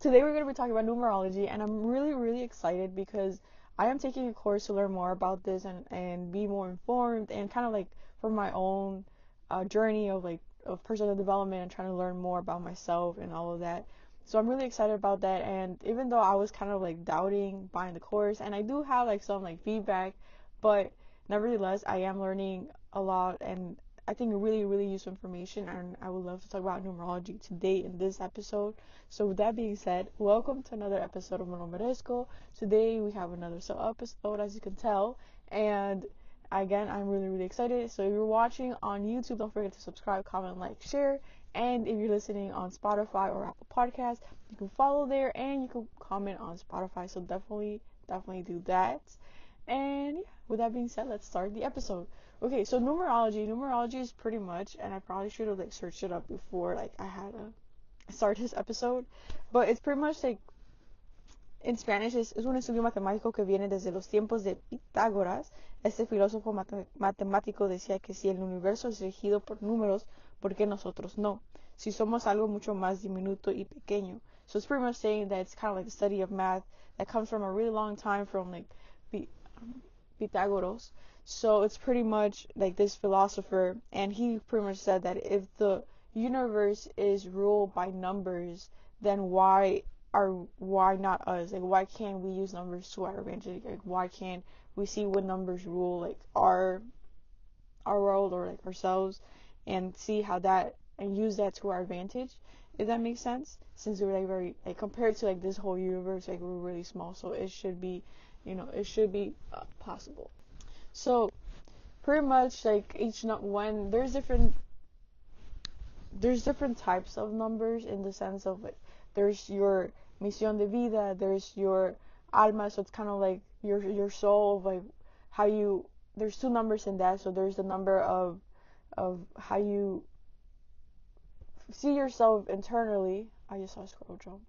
today we're going to be talking about numerology, and I'm really, really excited because I am taking a course to learn more about this and be more informed and kind of like for my own journey of like of personal development and trying to learn more about myself and all of that. So I'm really excited about that. And even though I was kind of like doubting buying the course, and I do have like some like feedback, but nevertheless, I am learning a lot and I think really, really useful information. And I would love to talk about numerology today in this episode. So with that being said, welcome to another episode of Monomeresco. Today we have another episode, as you can tell, and again, I'm really, really excited. So if you're watching on YouTube, don't forget to subscribe, comment, like, share. And if you're listening on Spotify or Apple Podcasts, you can follow there and you can comment on Spotify. So definitely do that. And yeah, with that being said, let's start the episode. Okay, so numerology is pretty much, and I probably should have like searched it up before like I had to start this episode, but it's pretty much like en Spanish es un estudio matemático que viene desde los tiempos de Pitágoras. Este filósofo matemático decía que si el universo es regido por números, ¿por qué nosotros no? Si somos algo mucho más diminuto y pequeño. So it's pretty much saying that it's kind of like the study of math that comes from a really long time from like Pythagoras. So it's pretty much like this philosopher, and he pretty much said that if the universe is ruled by numbers, then why not us? Like, why can't we use numbers to our advantage? Like, why can't we see what numbers rule like our world or like ourselves, and see how that and use that to our advantage? If that makes sense, since we're like very like compared to like this whole universe, like we're really small, so it should be, possible. So pretty much like when there's different types of numbers in the sense of like there's your misión de vida, there's your alma, so it's kind of like your soul of like how you, there's two numbers in that. So there's the number of how you see yourself internally. I just saw a squirrel jump.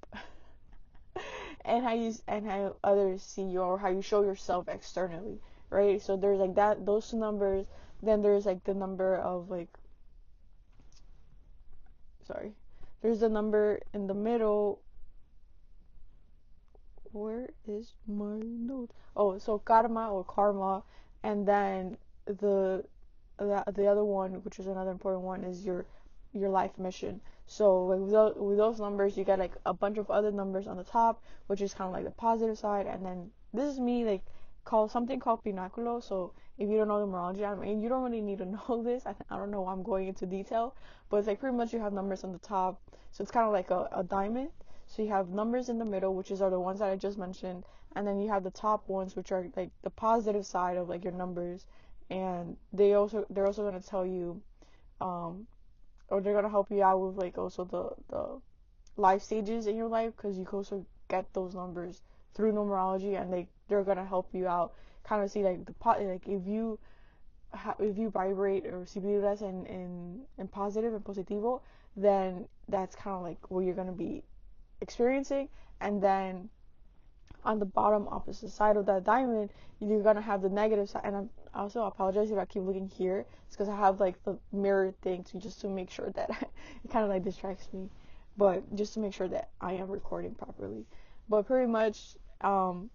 and how others see you, or how you show yourself externally, right? So there's like that, those two numbers. Then there's like the number of like, there's the number in the middle. Where is my note? Oh, so karma, and then the other one, which is another important one, is your life mission. So like with those numbers, you get like a bunch of other numbers on the top, which is kind of like the positive side. And then this is me like called pinaculo. So if you don't know numerology, I mean, you don't really need to know this. I don't know why I'm going into detail, but it's like pretty much you have numbers on the top. So it's kind of like a diamond. So you have numbers in the middle, which are the ones that I just mentioned, and then you have the top ones, which are like the positive side of like your numbers, and they're also going to tell you, or they're going to help you out with like also the life stages in your life, because you can also get those numbers through numerology, and they're going to help you out, kind of see like like if you vibrate or si vibras in positive and positivo, then that's kind of like what you're going to be experiencing. And then on the bottom opposite side of that diamond, you're gonna have the negative side. And I also apologize if I keep looking here. It's because I have like the mirror thing to make sure that it kind of like distracts me, but just to make sure that I am recording properly. But pretty much the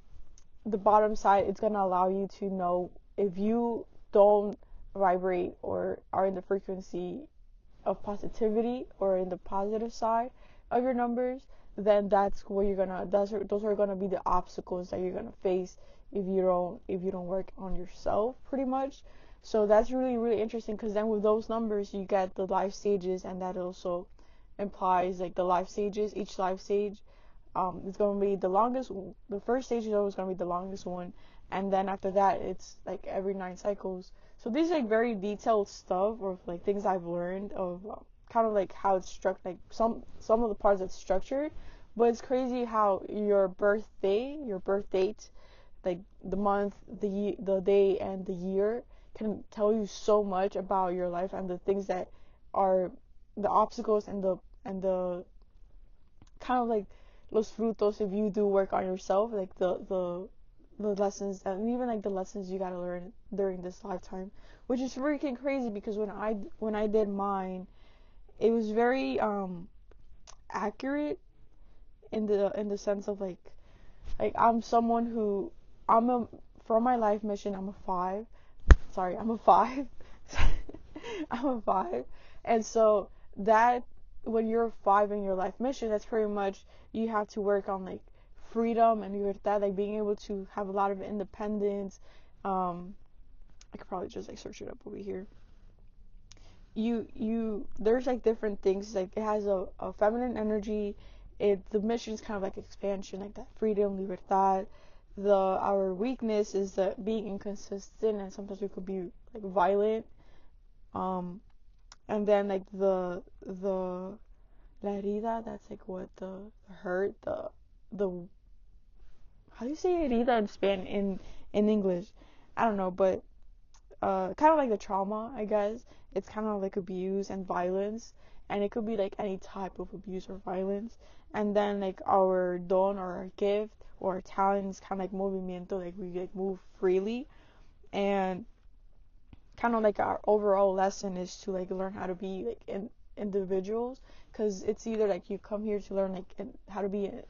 bottom side, it's gonna allow you to know if you don't vibrate or are in the frequency of positivity or in the positive side of your numbers, then that's where those are gonna be the obstacles that you're gonna face if you don't work on yourself, pretty much. So that's really, really interesting, because then with those numbers you get the life stages, and that also implies like the life stages. Each life stage is going to be the longest. The first stage is always going to be the longest one, and then after that it's like every 9 cycles. So these are like very detailed stuff, or like things I've learned of kind of like how it's structured, like some of the parts that's structured. But it's crazy how your birth date, like the month, the day, and the year can tell you so much about your life, and the things that are the obstacles, and the kind of like los frutos if you do work on yourself, like the lessons, and even like the lessons you gotta learn during this lifetime, which is freaking crazy. Because when I did mine, it was very accurate in the sense of like I'm someone who I'm a for my life mission I'm a 5. Sorry, I'm a 5. I'm a 5. And so that when you're a 5 in your life mission, that's pretty much you have to work on like freedom and libertad, like being able to have a lot of independence. I could probably just like search it up over here. There's like different things, like it has a feminine energy. The mission is kind of like expansion, like that freedom, libertad. Our weakness is that being inconsistent, and sometimes we could be like violent. um and then like the la herida, that's like what the hurt, the how do you say herida in Spanish, in English? I don't know, but kind of like the trauma, I guess. It's kind of like abuse and violence, and it could be like any type of abuse or violence. And then like our don or our gift or our talent is kind of like movimiento, like we like move freely. And kind of like our overall lesson is to like learn how to be like individuals, because it's either like you come here to learn like how to be an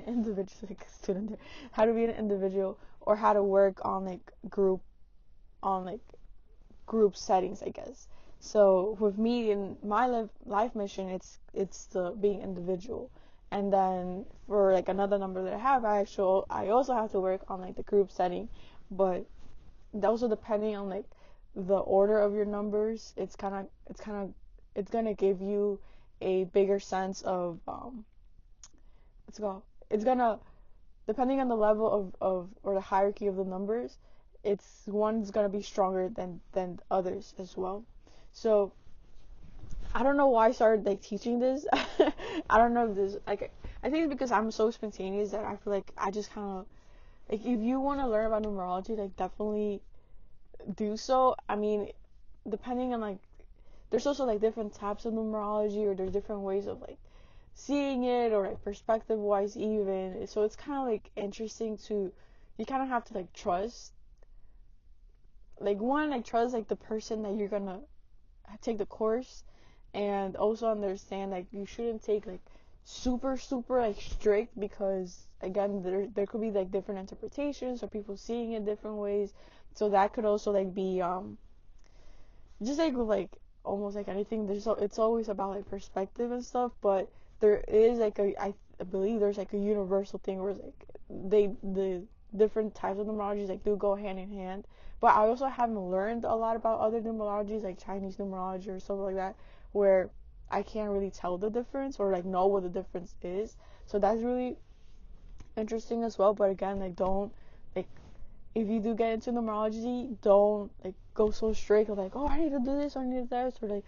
individual, like student there, how to be an individual, or how to work on like on like group settings, I guess. So with me in my life mission, it's the being individual. And then for like another number that I have, I also have to work on like the group setting. But also depending on like the order of your numbers, it's gonna give you a bigger sense of let's go. It's gonna, depending on the level of or the hierarchy of the numbers, it's one's gonna be stronger than others as well. So I don't know why I started like teaching this. I don't know if this like, I think it's because I'm so spontaneous that I feel like I just kind of like, if you want to learn about numerology, like definitely do so. I mean, depending on like, there's also like different types of numerology, or there's different ways of like seeing it, or like perspective wise even. So it's kind of like interesting to, you kind of have to like trust, like one, like trust like the person that you're gonna take the course, and also understand like you shouldn't take like super like strict, because again there could be like different interpretations or people seeing it different ways. So that could also like be just like with like almost like anything, it's always about like perspective and stuff. But there is like I believe there's like a universal thing where like the different types of numerologies like do go hand in hand. But I also haven't learned a lot about other numerologies, like Chinese numerology or something like that, where I can't really tell the difference or like know what the difference is. So that's really interesting as well. But again, like don't like, if you do get into numerology, don't like go so strict of like, oh, I need to do this or I need to do this, or like,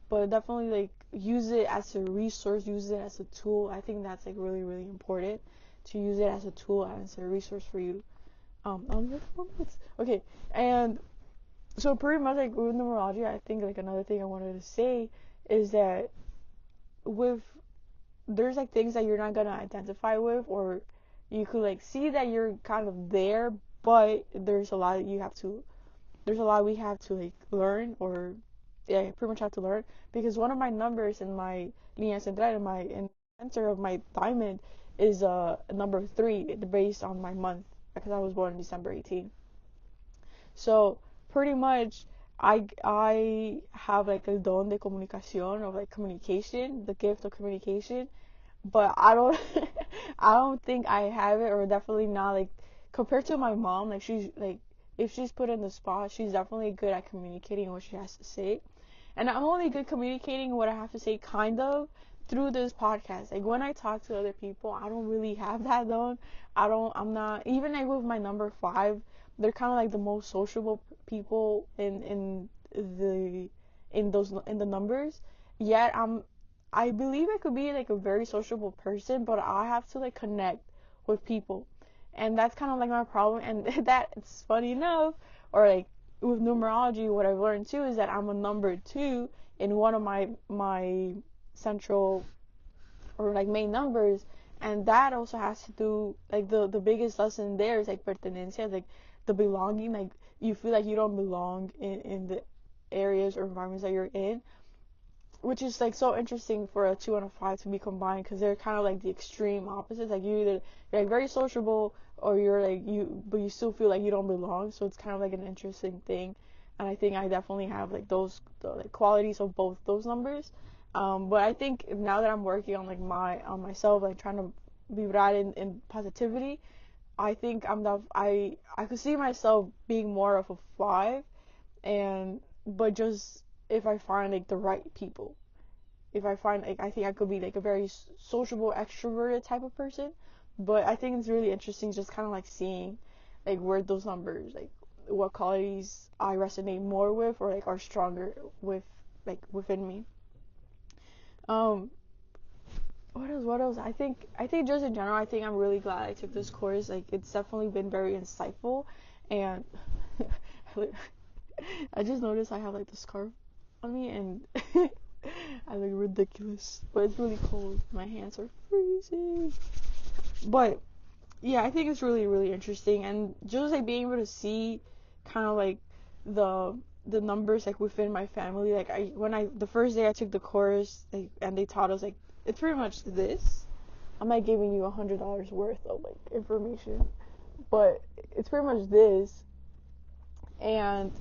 but definitely like use it as a resource, use it as a tool. I think that's like really important, to use it as a tool and as a resource for you. Okay, and so pretty much like with numerology, I think like another thing I wanted to say is that with, there's like things that you're not gonna identify with, or you could like see that you're kind of there, but there's a lot we have to like learn, or yeah, pretty much have to learn, because one of my numbers in my linea central, in the center of my diamond, is number 3, based on my month, because I was born in December 18th. So pretty much I have like a don de comunicación, of like communication, the gift of communication. But I don't I don't think I have it, or definitely not like compared to my mom. Like she's like, if she's put in the spot, she's definitely good at communicating what she has to say. And I'm only good communicating what I have to say, kind of, through this podcast. Like when I talk to other people, I don't really have that done. I'm not, even like with my number 5, they're kind of like the most sociable people the in the numbers. Yet I believe I could be like a very sociable person, but I have to like connect with people. And that's kind of like my problem. And that, it's funny enough, or like with numerology, what I've learned too is that I'm a number 2 in one of my central, or like main numbers. And that also has to do like the biggest lesson there is like pertenencia, like the belonging. Like you feel like you don't belong in the areas or environments that you're in. which is like so interesting for a 2 and a 5 to be combined, because they're kind of like the extreme opposites. Like you're like very sociable, or you're like but you still feel like you don't belong. So it's kind of like an interesting thing, and I think I definitely have like the like qualities of both those numbers. But I think now that I'm working on like on myself, like trying to vibrar in positivity, I think I could see myself being more of a 5, and but just if I find like the right people. If I find like, I think I could be like a very sociable, extroverted type of person. But I think it's really interesting just kind of like seeing like where those numbers, like what qualities I resonate more with, or like are stronger with, like within me. um what else I think just in general, I think I'm really glad I took this course. Like it's definitely been very insightful. And I just noticed I have like the scarf on me, and I look ridiculous, but it's really cold. My hands are freezing. But yeah, I think it's really, really interesting, and just like being able to see kind of like the the numbers like within my family. Like the first day I took the course, like, and they taught us like it's pretty much this. I'm not giving you $100 worth of like information, but it's pretty much this, and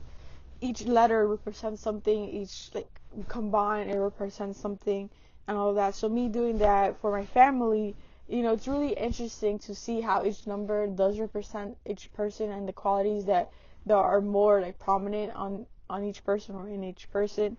each letter represents something, each like combined it represents something, and all of that. So me doing that for my family, it's really interesting to see how each number does represent each person, and the qualities that are more like prominent on each person, or in each person.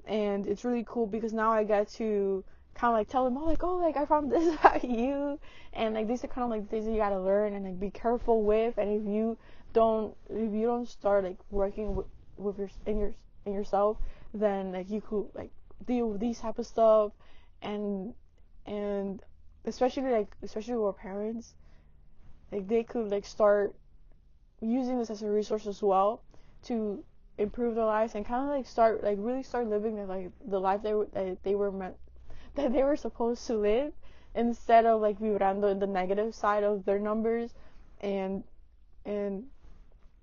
And it's really cool because now I get to kind of like tell them, oh, like I found this about you, and like these are kind of like things that you gotta learn and like be careful with. And if you don't start like working with in yourself, then like you could like deal with these type of stuff. And and especially with our parents, like they could like start using this as a resource as well to improve their lives, and kind of like really start living the life that they were supposed to live, instead of like vibrando in the negative side of their numbers. And and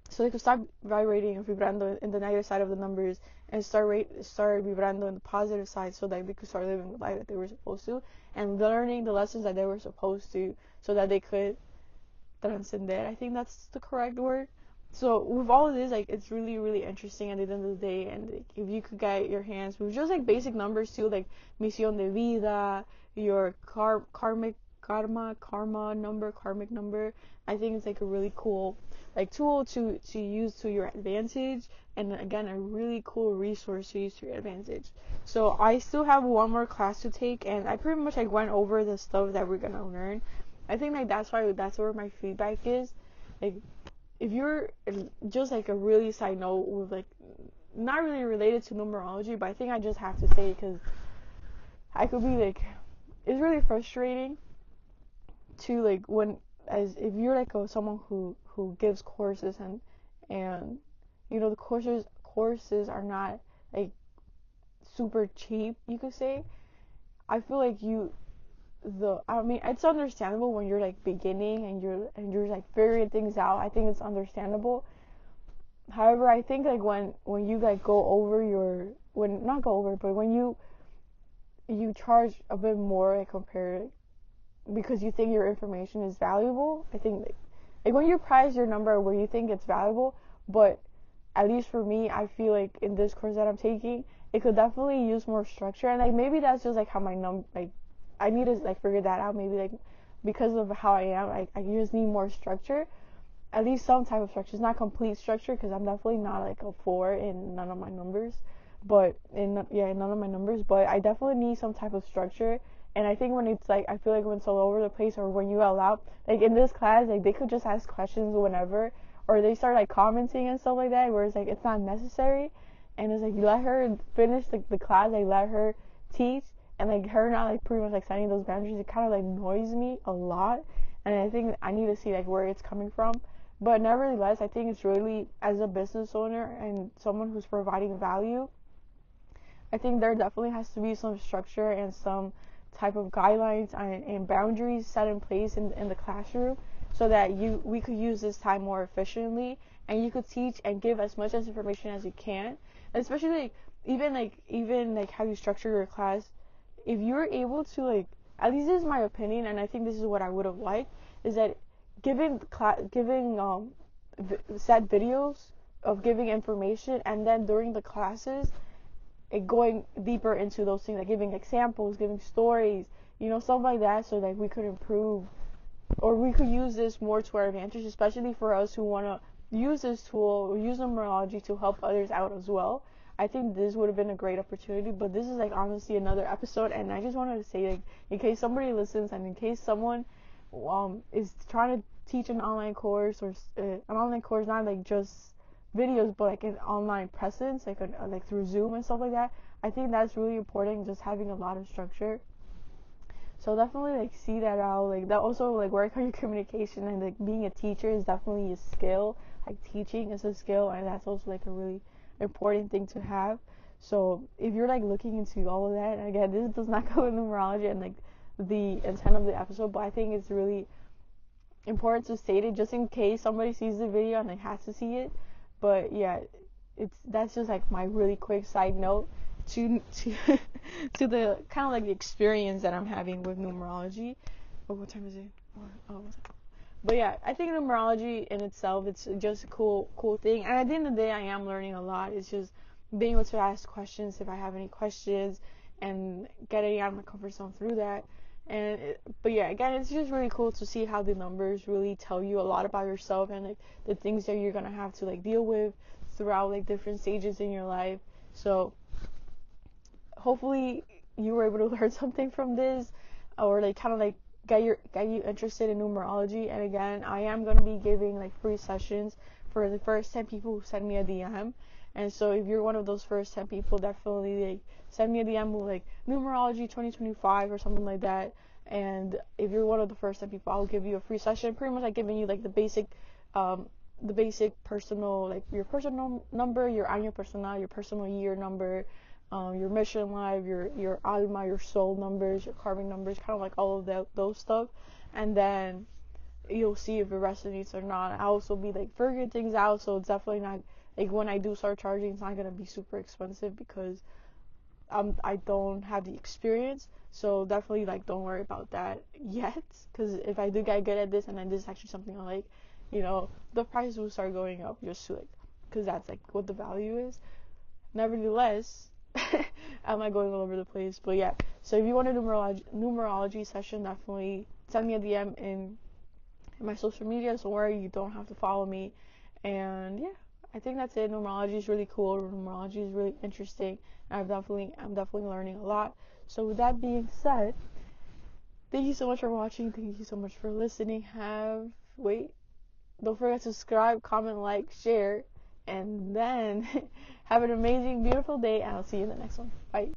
so they could stop vibrating and vibrando in the negative side of the numbers, and start vibrando in the positive side, so that they could start living the life that they were supposed to, and learning the lessons that they were supposed to, so that they could transcender. I think that's the correct word. So with all of this, like it's really, really interesting at the end of the day. And like, if you could get your hands with just like basic numbers too, like misión de vida, your karmic number, I think it's like a really cool like tool to use to your advantage, and again a really cool resource to use to your advantage. So I still have one more class to take, and I pretty much like went over the stuff that we're gonna learn. I think like that's where my feedback is. Like if you're just like a really side note with like not really related to numerology, but I think I just have to say, because I could be like, it's really frustrating to like when as if you're like someone who gives courses, and the courses are not like super cheap, you could say. I feel like I mean, it's understandable when you're like beginning, and you're like figuring things out. I think it's understandable. However, I think like when you like go over when not go over, but when you charge a bit more like compared, because you think your information is valuable. I think like when you price your number where you think it's valuable, but at least for me, I feel like in this course that I'm taking, it could definitely use more structure. And like maybe that's just like how like I need to like figure that out. Maybe like because of how I am, I just need more structure, at least some type of structure. It's not complete structure, because I'm definitely not like a 4 in none of my numbers, in none of my numbers. But I definitely need some type of structure. And I think when it's like, I feel like when it's all over the place, or when you allow, like in this class, like they could just ask questions whenever, or they start like commenting and stuff like that, where it's like it's not necessary. And it's like you let her finish the class, like let her teach, and like her not like pretty much like setting those boundaries, it kind of like annoys me a lot. And I think I need to see like where it's coming from. But nevertheless, I think it's really, as a business owner and someone who's providing value, I think there definitely has to be some structure and some type of guidelines and boundaries set in place in the classroom, so that we could use this time more efficiently, and you could teach and give as much as information as you can. And especially like even how you structure your class, if you're able to like, at least this is my opinion, and I think this is what I would have liked, is that giving set videos of giving information, and then during the classes, going deeper into those things, like giving examples, giving stories, stuff like that, so that we could improve, or we could use this more to our advantage, especially for us who want to use this tool or use numerology to help others out as well. I think this would have been a great opportunity, but this is like honestly another episode, and I just wanted to say, like, in case somebody listens, and in case someone is trying to teach an online course, or an online course, not like just videos, but like an online presence, like through Zoom and stuff like that. I think that's really important, just having a lot of structure. So definitely like see that out, like that also, like work on your communication, and like being a teacher is definitely a skill. Like teaching is a skill, and that's also like a really important thing to have. So if you're like looking into all of that, and again, this does not go with numerology and like the intent of the episode, but I think it's really important to state it just in case somebody sees the video and like has to see it. But yeah, that's just like my really quick side note to to the kind of like the experience that I'm having with numerology. Oh, what time is it? But yeah, I think numerology in itself, it's just a cool thing. And at the end of the day, I am learning a lot. It's just being able to ask questions if I have any questions, and getting out of my comfort zone through that. But yeah, again, it's just really cool to see how the numbers really tell you a lot about yourself, and like the things that you're gonna have to like deal with throughout like different stages in your life. So hopefully you were able to learn something from this, or like kind of like get you interested in numerology. And again, I am going to be giving like free sessions for the first 10 people who send me a DM. And so if you're one of those first 10 people, definitely like send me a DM with like numerology 2025 or something like that. And if you're one of the first 10 people, I'll give you a free session, pretty much like giving you like the basic personal, like your personal number, your annual personal, your personal year number, your mission life, your alma, your soul numbers, your karmic numbers, kind of like all of those stuff. And then you'll see if it resonates or not. I also be like figuring things out, so it's definitely not like, when I do start charging, it's not gonna be super expensive, because I don't have the experience. So definitely like don't worry about that yet, because if I do get good at this, and then this is actually something I like, the price will start going up, just to like, because that's like what the value is. Nevertheless, am I going all over the place? But yeah, so if you want a numerology session, definitely send me a DM in my social media. Don't worry, you don't have to follow me. And yeah, I think that's it. Numerology is really cool. Numerology is really interesting. I'm definitely learning a lot. So with that being said, thank you so much for watching. Thank you so much for listening. Don't forget to subscribe, comment, like, share, and then have an amazing, beautiful day, and I'll see you in the next one. Bye.